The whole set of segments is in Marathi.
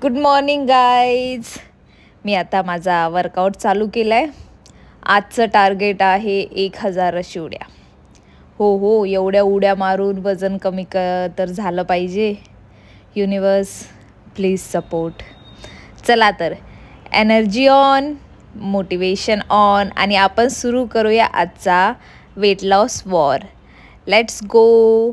Good morning guys. मी आता माझा वर्कआउट चालू केला आहे. आजचं टार्गेट आहे 1000 उड्या. हो, एवढ्या उड्या मारून वजन कमी तर झालं पाहिजे. Universe please support. चला तर, एनर्जी ऑन, मोटिवेशन ऑन आणि आपण सुरू करूया आजचा weight loss war. Let's go.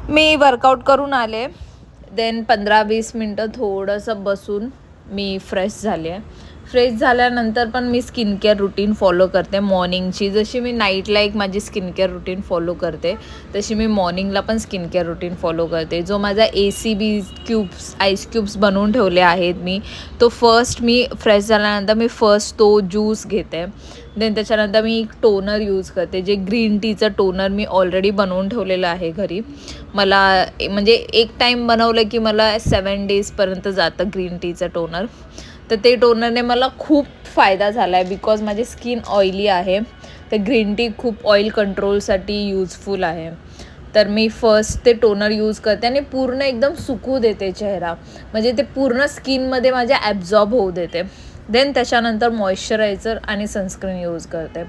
मी वर्कआउट करून आले. देन 15-20 मिनटं थोडंसं बसून मी फ्रेश झाले. फ्रेश झाल्यानंतर पण मी स्किन केअर रुटीन फॉलो करते मॉर्निंगची. जशी मी नाईटला एक माझी स्किन केअर रुटीन फॉलो करते तशी मी मॉर्निंगला पण स्किन केअर रुटीन फॉलो करते. जो माझा ACB क्यूब्स, आईस क्यूब्स बनवून ठेवले आहेत मी, तो फर्स्ट मी फ्रेश झाल्यानंतर मी फर्स्ट तो ज्यूस घेते. देन त्याच्यानंतर मी एक टोनर यूज करते, जे ग्रीन टीचं टोनर मी ऑलरेडी बनवून ठेवलेलं आहे घरी. मला म्हणजे एक टाईम बनवलं की मला 7 डेजपर्यंत जातं ग्रीन टीचं टोनर. तर ते टोनरने मला खूप फायदा झाला आहे बिकॉज माझी स्किन ऑइली आहे. तर ग्रीन टी खूप ऑइल कंट्रोलसाठी यूजफुल आहे. तर मी फर्स्ट ते टोनर यूज करते आणि पूर्ण एकदम सुकू देते चेहरा, म्हणजे ते पूर्ण स्किनमध्ये माझ्या ॲब्झॉर्ब होऊ देते. देन त्याच्यानंतर मॉइश्चरायझर आणि सनस्क्रीन यूज करते.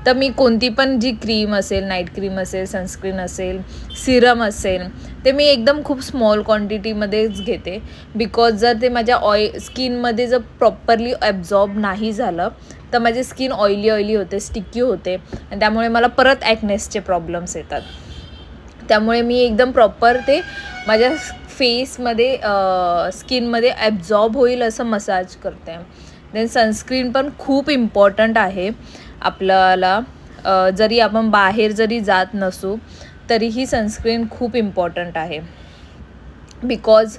तर मी कोणती पण जी क्रीम असेल, नाईट क्रीम असेल, सनस्क्रीन असेल, सिरम असेल, ते मी एकदम खूप स्मॉल क्वांटिटीमध्येच घेते. बिकॉज जर ते माझ्या स्किनमध्ये जर प्रॉपरली ॲब्झॉर्ब नाही झालं तर माझी स्किन ऑइली होते, स्टिकी होते आणि त्यामुळे मला परत ॲक्नेसचे प्रॉब्लेम्स येतात. त्यामुळे मी एकदम प्रॉपर ते माझ्या फेसमध्ये, स्किनमध्ये ॲब्झॉर्ब होईल असं मसाज करते. देन सनस्क्रीन पण खूप इम्पॉर्टंट आहे आपल्याला. जरी आपण बाहेर जरी जात नसू तरीही सनस्क्रीन खूप इम्पॉर्टंट आहे. बिकॉज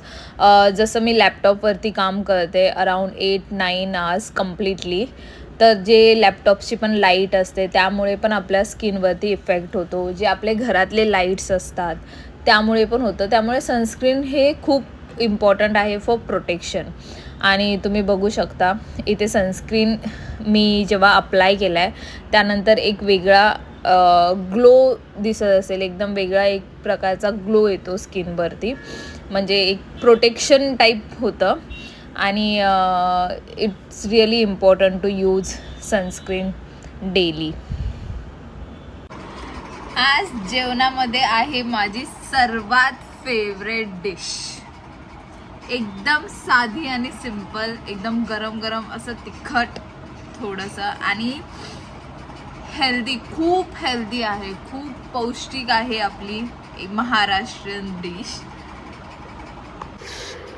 जसं मी लॅपटॉपवरती काम करते अराऊंड 8-9 आवर्स कम्प्लिटली, तर जे लॅपटॉपची पण लाईट असते त्यामुळे पण आपल्या स्किनवरती इफेक्ट होतो. जे आपले घरातले लाईट्स असतात त्यामुळे पण होतं. त्यामुळे सनस्क्रीन हे खूप इम्पॉर्टंट आहे फॉर प्रोटेक्शन. आणि तुम्ही बघू शकता इथे सनस्क्रीन मी जेव्हा अप्लाय केला आहे त्यानंतर एक वेगळा ग्लो दिसत असेल, एकदम वेगळा एक प्रकारचा ग्लो येतो स्किनवरती, म्हणजे एक प्रोटेक्शन टाईप होतं. आणि it's really important to use sunscreen daily. आज जेवणामध्ये आहे माझी सर्वात फेवरेट डिश. एकदम साधी आणि सिंपल, एकदम गरम असं तिखट थोडंसं आणि हेल्दी, खूप हेल्दी आहे, खूप पौष्टिक आहे आपली महाराष्ट्रीयन डिश.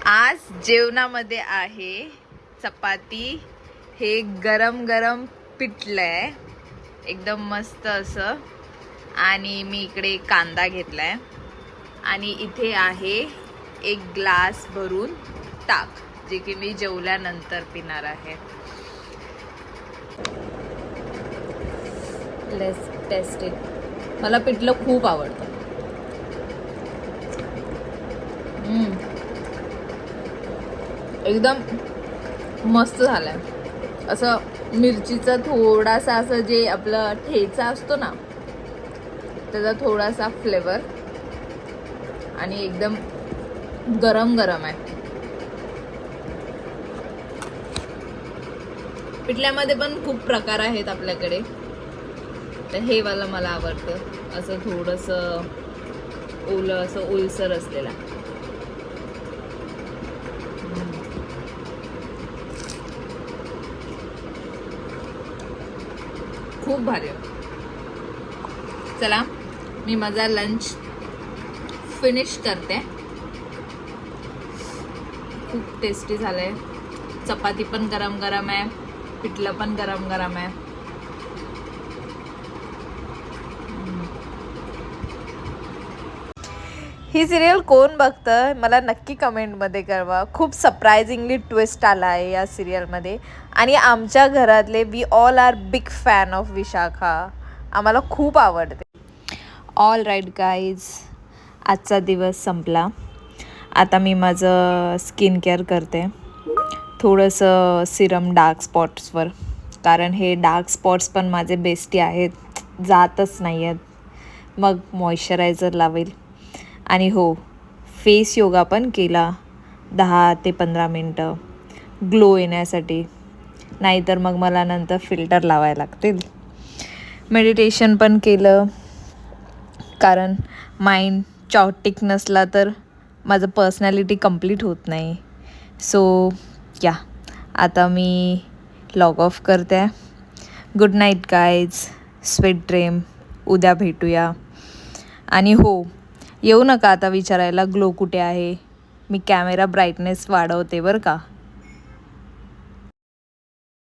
आज जेवणामध्ये आहे चपाती. हे गरम पिठलंय एकदम मस्त असं. आणि मी इकडे कांदा घेतलाय आणि इथे आहे एक ग्लास भरून ताक, जे की मी जेवल्यानंतर पिणार आहे. Let's taste it. मला पिठलं खूप आवडतं. एकदम मस्त झालंय. असं मिरचीचा थोडासा असं जे आपलं ठेचा असतो ना त्याचा थोडासा फ्लेवर आणि एकदम गरम आहे. पिठल्यामध्ये पण खूप प्रकार आहेत आपल्याकडे, तर हे वाला मला आवडतं, असं थोडंसं ओलं, असं ओलसर असलेला. खूप भारी. चला मी माझा लंच फिनिश करते. खूप टेस्टी झालंय. चपाती पण गरम आहे, पिठलं पण गरम आहे. ही सिरियल कोण बघतं मला नक्की कमेंटमध्ये कळवा. खूप सरप्रायझिंगली ट्विस्ट आला आहे या सिरियलमध्ये आणि आमच्या घरातले we all are big fan of Vishakha. आम्हाला खूप आवडते. ऑल राईट गाईज, आजचा दिवस संपला. आता मी माझं स्किन केअर करते, थोडंसं सिरम डार्क स्पॉट्सवर, कारण हे डार्क स्पॉट्स पण माझे बेस्टी आहेत, जातच नाही आहेत. मग मॉइश्चरायझर लावेल आणि हो, फेस योगा पण केला 10 ते 15 मिनटं ग्लो येण्यासाठी, नाहीतर मग मला नंतर फिल्टर लावायला लागतील. मेडिटेशन पण केलं, कारण माइंड चॉटिक नसला तर माझं पर्सनॅलिटी कंप्लीट होत नाही. सो या, आता मी लॉग ऑफ करते. Good night guys, sweet dream. उद्या भेटूया. आणि हो, येऊ नका आता विचारायला ग्लो कुठे आहे. मी कॅमेरा ब्राईटनेस वाढवते बरं का.